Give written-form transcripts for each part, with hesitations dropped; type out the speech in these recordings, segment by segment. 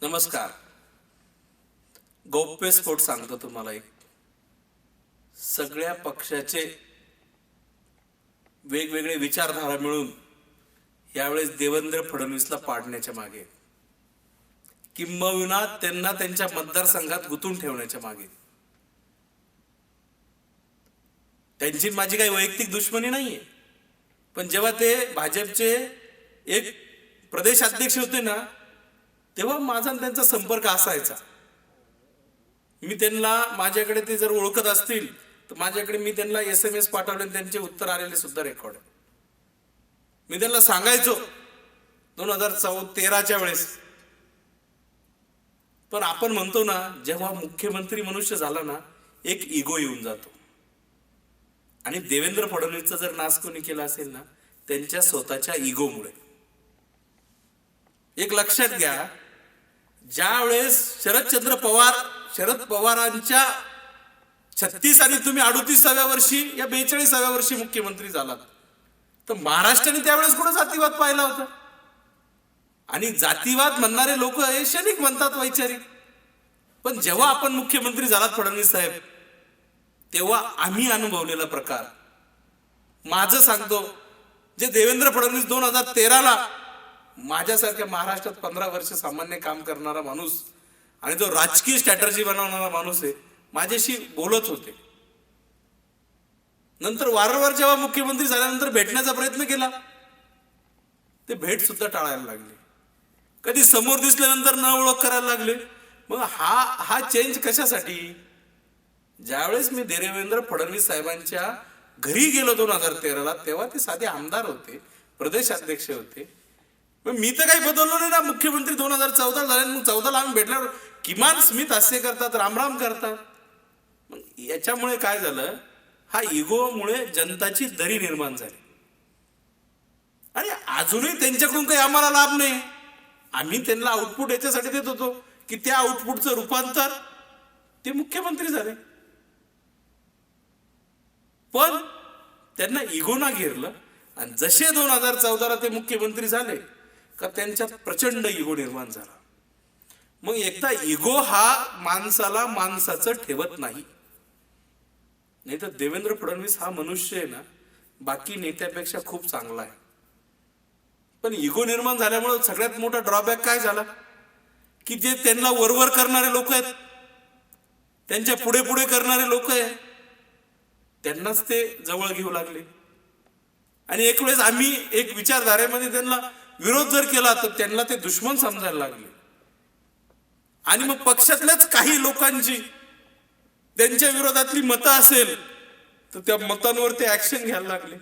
नमस्कार. गौप्यस्फोट सांगतो तुम्हाला एक. सगळ्या पक्षाचे वेगवेगळे विचारधारा मिळून यावेळेस देवेंद्र फडणवीसला पाडण्याच्या मागे, किंबहुना त्यांना त्यांच्या मतदारसंघात गुंतून ठेवण्याच्या मागे. त्यांची माझी काही वैयक्तिक दुश्मनी नाहीये, पण जेव्हा ते भाजपचे एक प्रदेश अध्यक्ष होते ना, तेव्हा माझा त्यांचा संपर्क असायचा. मी त्यांना, माझ्याकडे ते जर ओळखत असतील तर माझ्याकडे मी त्यांना SMS पाठवले, त्यांचे उत्तर आलेले सुद्धा रेकॉर्ड. मी त्यांना सांगायचो 2013च्या वेळेस. पण आपण म्हणतो ना, जेव्हा मुख्यमंत्री मनुष्य झाला ना, एक इगो येऊन जातो. आणि देवेंद्र फडणवीसचा जर नाश कोणी केला असेल ना, त्यांच्या स्वतःच्या इगोमुळे. एक लक्षात घ्या, ज्या वेळेस शरद पवारांच्या 36 आणि तुम्ही 38व्या वर्षी या 42व्या वर्षी मुख्यमंत्री झालात, तर महाराष्ट्राने त्यावेळेस कुठं जातीवाद पाहिला होता? आणि जातीवाद म्हणणारे लोक हे क्षणिक म्हणतात, वैचारिक. पण जेव्हा आपण मुख्यमंत्री झालात फडणवीस साहेब, तेव्हा आम्ही अनुभवलेला प्रकार माझं सांगतो. जे देवेंद्र फडणवीस 2013ला माझ्यासारख्या महाराष्ट्रात 15 वर्ष सामान्य काम करणारा माणूस आणि जो राजकीय स्ट्रॅटर्जी बनवणारा माणूस आहे, माझ्याशी बोलत होते. नंतर वारंवार जेव्हा मुख्यमंत्री झाल्यानंतर भेटण्याचा प्रयत्न केला, ते भेट सुद्धा टाळायला लागले. कधी समोर दिसल्यानंतर न ओळख करायला लागले. मग हा चेंज कशासाठी? ज्यावेळेस मी देवेंद्र फडणवीस साहेबांच्या घरी गेलो 2013ला, तेव्हा ते साधे आमदार होते, प्रदेश अध्यक्ष होते. मग मी तर काही बदललो नाही ना. मुख्यमंत्री 2014 झाले, मग 14ला आम्ही भेटल्यावर किमान स्मित हास्य करतात, रामराम करतात. मग याच्यामुळे काय झालं, हा इगोमुळे जनताची दरी निर्माण झाली. आणि अजूनही त्यांच्याकडून काही आम्हाला लाभ नाही. आम्ही त्यांना आउटपुट याच्यासाठी देत होतो की त्या आउटपुटचं रूपांतर ते मुख्यमंत्री झाले. पण त्यांना इगो ना घेरलं, आणि जसे 2014ला ते मुख्यमंत्री झाले का त्यांच्यात प्रचंड इगो निर्माण झाला. मग एकदा इगो हा माणसाला माणसाचं ठेवत नाही. नाही तर देवेंद्र फडणवीस हा मनुष्य आहे ना, बाकी नेत्यापेक्षा खूप चांगला आहे. पण इगो निर्माण झाल्यामुळे सगळ्यात मोठा ड्रॉबॅक काय झाला की जे त्यांना वरवर करणारे लोक आहेत, त्यांच्या पुढे पुढे करणारे लोक आहेत, त्यांनाच ते जवळ घेऊ लागले. आणि एक वेळेस आम्ही एक विचारधारेमध्ये त्यांना विरोध जर केला तर त्यांना ते दुश्मन समजायला लागले. आणि मग पक्षातल्याच काही लोकांची त्यांच्या विरोधातली मतं असेल तर त्या मतांवर ते ऍक्शन घ्यायला लागले.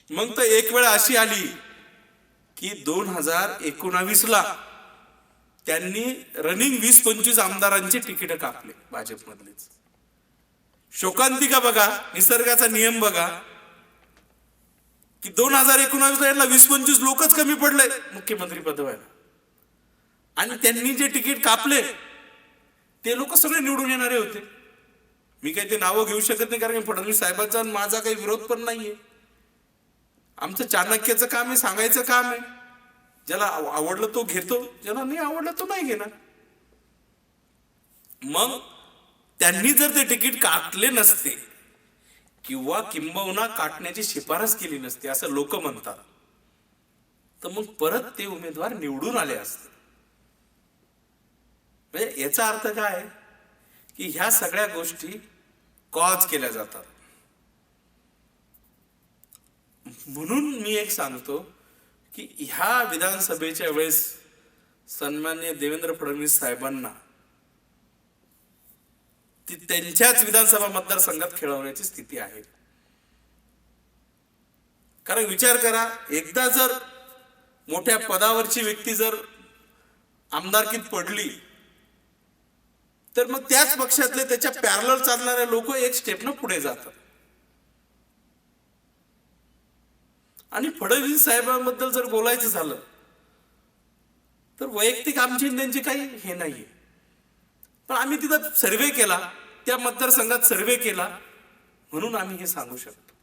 मग तर एक वेळ अशी आली की 2019ला त्यांनी रनिंग 20-25 आमदारांचे तिकीट कापले भाजपमधलेच. शोकांतिका बघा, निसर्गाचा नियम बघा की 2019ला यांना 20-25 लोकच कमी पडले मुख्यमंत्री पदावर. आणि त्यांनी जे तिकीट कापले ते लोक सगळे निवडून येणारे होते. मी काही ते नावं घेऊ शकत नाही, कारण फडणवीस साहेबांचा माझा काही विरोध पण नाहीये. आमचं चाणक्याचं काम आहे, सांगायचं काम आहे. ज्याला आवडलं तो घेतो, ज्याला नाही आवडलं तो नाही घेणार. मग त्यांनी जर ते तिकीट काटले नसते किंवा किंबहुना काटण्याची शिफारस केली नसते असं लोक म्हणतात, तर मग परत ते उमेदवार निवडून आले असते. म्हणजे याचा अर्थ काय की ह्या सगळ्या गोष्टी कॉज केल्या जातात. म्हणून मी एक सांगतो की ह्या विधानसभेच्या वेळेस सन्माननीय देवेंद्र फडणवीस साहेबांना ती त्यांच्याच विधानसभा मतदारसंघात खेळवण्याची स्थिती आहे. कारण विचार करा, एकदा जर मोठ्या पदावरची व्यक्ती जर आमदारकीत पडली तर मग त्याच पक्षातले त्याच्या पॅरलल चालणारे लोक एक स्टेपनं पुढे जातात. आणि फडणवीस साहेबांबद्दल जर बोलायचं झालं तर वैयक्तिक आमची त्यांची काही हे नाहीये. पण आम्ही तिथं सर्वे केला, त्या मतदारसंघात सर्वे केला, म्हणून आम्ही हे सांगू शकतो.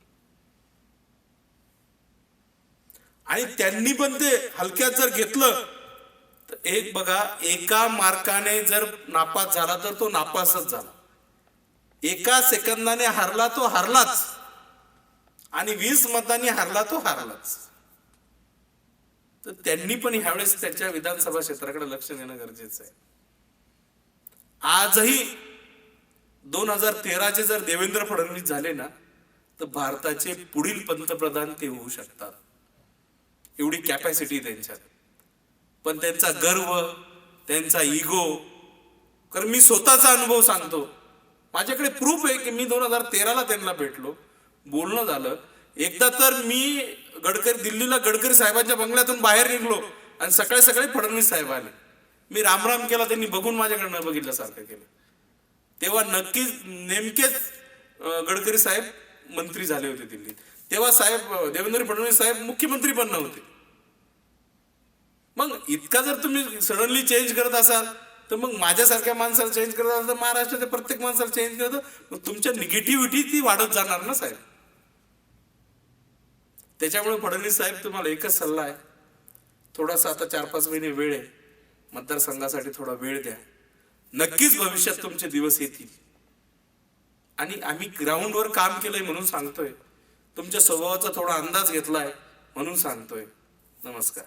आणि त्यांनी पण ते हलक्यात जर घेतलं तर एक बघा, एका मार्काने जर नापास झाला तर तो नापासच झाला, एका सेकंदाने हारला तो हारलाच, आणि 20 मतांनी हारला तो हारलाच. तर त्यांनी पण ह्यावेळेस त्याच्या विधानसभा क्षेत्राकडे लक्ष देणं गरजेचं आहे. आजही 2013चे जर देवेंद्र फडणवीस झाले ना, तर भारताचे पुढील पंतप्रधान ते होऊ शकतात, एवढी कॅपॅसिटी त्यांच्यात. पण त्यांचा गर्व, त्यांचा इगो, कारण मी स्वतःचा अनुभव सांगतो, माझ्याकडे प्रूफ आहे की मी 2013ला त्यांना भेटलो, बोलणं झालं. एकदा तर मी दिल्लीला गडकरी साहेबांच्या बंगल्यातून बाहेर निघलो आणि सकाळी सकाळी फडणवीस साहेब आले. मी रामराम केला, त्यांनी बघून माझ्याकडे न बघितल्यासारखं केलं. तेव्हा नक्कीच नेमकेच गडकरी साहेब मंत्री झाले होते दिल्लीत. तेव्हा देवेंद्र फडणवीस साहेब मुख्यमंत्री पण नव्हते. मग इतका जर तुम्ही सडनली चेंज करत असाल, तर मग माझ्यासारख्या माणसाला चेंज करत असाल तर महाराष्ट्राच्या प्रत्येक माणसाला चेंज करत, मग तुमच्या निगेटिव्हिटी ती वाढत जाणार ना साहेब. त्याच्यामुळे फडणवीस साहेब, तुम्हाला एकच सल्ला आहे, थोडासा आता 4-5 महिने वेळ आहे, मतदारसंघासाठी थोडा वेळ द्या. नक्कीच भविष्यात तुमचे दिवस येतील. आणि आम्ही ग्राउंडवर काम केलंय म्हणून सांगतोय, तुमच्या स्वभावाचा थोडा अंदाज घेतलाय म्हणून सांगतोय. नमस्कार.